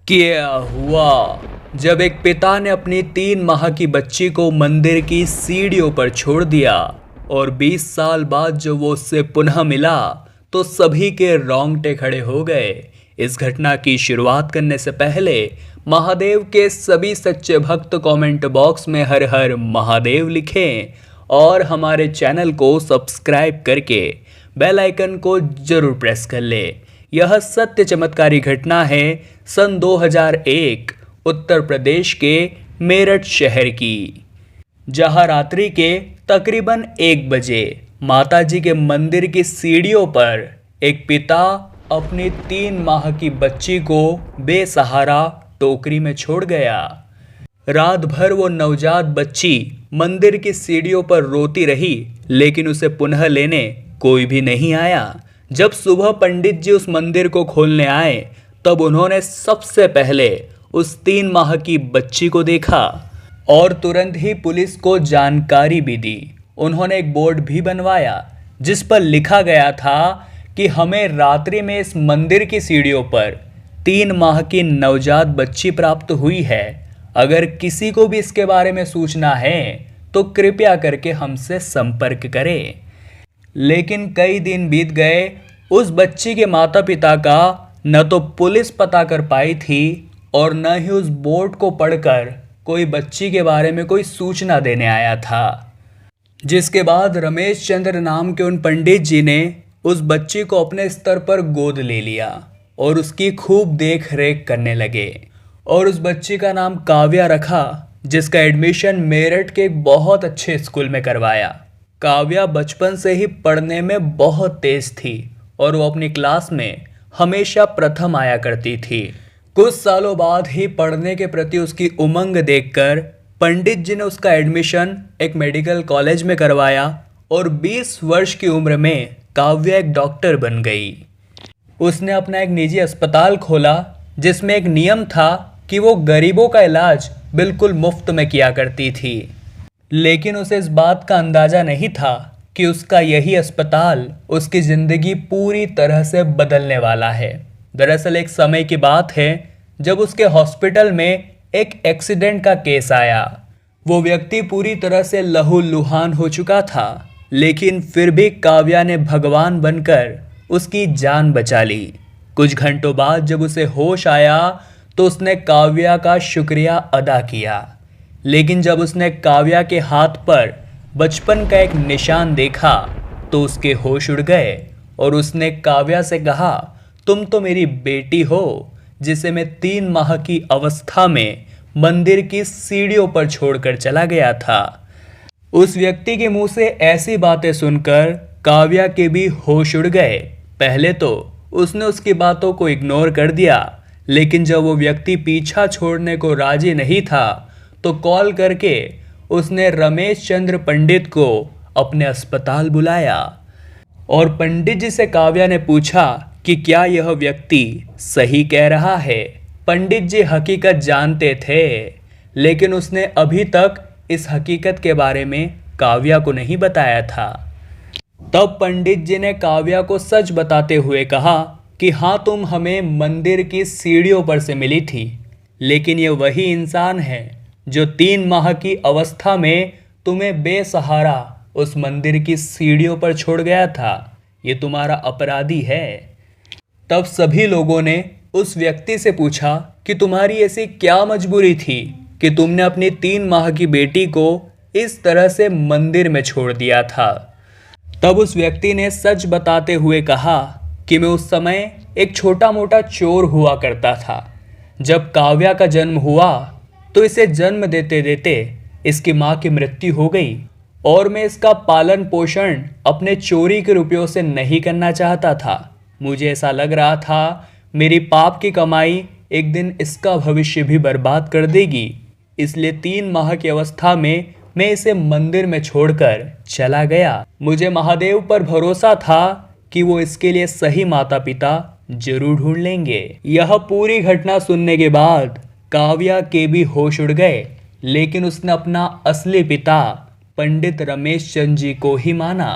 क्या हुआ जब एक पिता ने अपनी 3 माह की बच्ची को मंदिर की सीढ़ियों पर छोड़ दिया और 20 साल बाद जब वो उससे पुनः मिला तो सभी के रोंगटे खड़े हो गए। इस घटना की शुरुआत करने से पहले महादेव के सभी सच्चे भक्त कमेंट बॉक्स में हर हर महादेव लिखें और हमारे चैनल को सब्सक्राइब करके बेल आइकन को जरूर प्रेस कर ले। यह सत्य चमत्कारी घटना है सन 2001 उत्तर प्रदेश के मेरठ शहर की, जहां रात्रि के तकरीबन 1 बजे माताजी के मंदिर की सीढ़ियों पर एक पिता अपनी 3 माह की बच्ची को बेसहारा टोकरी में छोड़ गया। रात भर वो नवजात बच्ची मंदिर की सीढ़ियों पर रोती रही, लेकिन उसे पुनः लेने कोई भी नहीं आया। जब सुबह पंडित जी उस मंदिर को खोलने आए तब उन्होंने सबसे पहले उस 3 माह की बच्ची को देखा और तुरंत ही पुलिस को जानकारी भी दी। उन्होंने एक बोर्ड भी बनवाया जिस पर लिखा गया था कि हमें रात्रि में इस मंदिर की सीढ़ियों पर 3 माह की नवजात बच्ची प्राप्त हुई है। अगर किसी को भी इसके बारे में सूचना है तो कृपया करके हमसे संपर्क करें। लेकिन कई दिन बीत गए, उस बच्ची के माता पिता का न तो पुलिस पता कर पाई थी और न ही उस बोर्ड को पढ़कर कोई बच्ची के बारे में कोई सूचना देने आया था। जिसके बाद रमेश चंद्र नाम के उन पंडित जी ने उस बच्ची को अपने स्तर पर गोद ले लिया और उसकी खूब देख रेख करने लगे और उस बच्ची का नाम काव्या रखा, जिसका एडमिशन मेरठ के एक बहुत अच्छे स्कूल में करवाया। काव्या बचपन से ही पढ़ने में बहुत तेज थी और वो अपनी क्लास में हमेशा प्रथम आया करती थी। कुछ सालों बाद ही पढ़ने के प्रति उसकी उमंग देखकर पंडित जी ने उसका एडमिशन एक मेडिकल कॉलेज में करवाया और 20 वर्ष की उम्र में काव्या एक डॉक्टर बन गई। उसने अपना एक निजी अस्पताल खोला जिसमें एक नियम था कि वो गरीबों का इलाज बिल्कुल मुफ्त में किया करती थी। लेकिन उसे इस बात का अंदाजा नहीं था कि उसका यही अस्पताल उसकी ज़िंदगी पूरी तरह से बदलने वाला है। दरअसल एक समय की बात है जब उसके हॉस्पिटल में एक एक्सीडेंट का केस आया। वो व्यक्ति पूरी तरह से लहूलुहान हो चुका था, लेकिन फिर भी काव्या ने भगवान बनकर उसकी जान बचा ली। कुछ घंटों बाद जब उसे होश आया तो उसने काव्या का शुक्रिया अदा किया। लेकिन जब उसने काव्या के हाथ पर बचपन का एक निशान देखा तो उसके होश उड़ गए और उसने काव्या से कहा, तुम तो मेरी बेटी हो जिसे मैं 3 माह की अवस्था में मंदिर की सीढ़ियों पर छोड़कर चला गया था। उस व्यक्ति के मुंह से ऐसी बातें सुनकर काव्या के भी होश उड़ गए। पहले तो उसने उसकी बातों को इग्नोर कर दिया, लेकिन जब वो व्यक्ति पीछा छोड़ने को राजी नहीं था तो कॉल करके उसने रमेश चंद्र पंडित को अपने अस्पताल बुलाया और पंडित जी से काव्या ने पूछा कि क्या यह व्यक्ति सही कह रहा है। पंडित जी हकीकत जानते थे, लेकिन उसने अभी तक इस हकीकत के बारे में काव्या को नहीं बताया था। तब पंडित जी ने काव्या को सच बताते हुए कहा कि हाँ, तुम हमें मंदिर की सीढ़ियों पर से मिली थी, लेकिन ये वही इंसान है जो 3 माह की अवस्था में तुम्हें बेसहारा उस मंदिर की सीढ़ियों पर छोड़ गया था। ये तुम्हारा अपराधी है। तब सभी लोगों ने उस व्यक्ति से पूछा कि तुम्हारी ऐसी क्या मजबूरी थी कि तुमने अपनी 3 माह की बेटी को इस तरह से मंदिर में छोड़ दिया था। तब उस व्यक्ति ने सच बताते हुए कहा कि मैं उस समय एक छोटा मोटा चोर हुआ करता था। जब काव्या का जन्म हुआ तो इसे जन्म देते देते इसकी माँ की मृत्यु हो गई और मैं इसका पालन पोषण अपने चोरी के रुपयों से नहीं करना चाहता था। मुझे ऐसा लग रहा था मेरी पाप की कमाई एक दिन इसका भविष्य भी बर्बाद कर देगी, इसलिए 3 माह की अवस्था में मैं इसे मंदिर में छोड़कर चला गया। मुझे महादेव पर भरोसा था कि वो इसके लिए सही माता पिता जरूर ढूंढ लेंगे। यह पूरी घटना सुनने के बाद काव्या के भी होश उड़ गए, लेकिन उसने अपना असली पिता पंडित रमेश चंद्र जी को ही माना।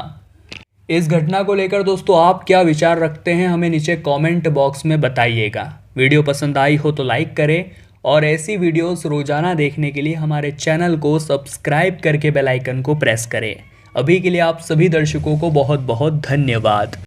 इस घटना को लेकर दोस्तों आप क्या विचार रखते हैं, हमें नीचे कमेंट बॉक्स में बताइएगा। वीडियो पसंद आई हो तो लाइक करें और ऐसी वीडियोस रोजाना देखने के लिए हमारे चैनल को सब्सक्राइब करके बेल आइकन को प्रेस करें। अभी के लिए आप सभी दर्शकों को बहुत बहुत धन्यवाद।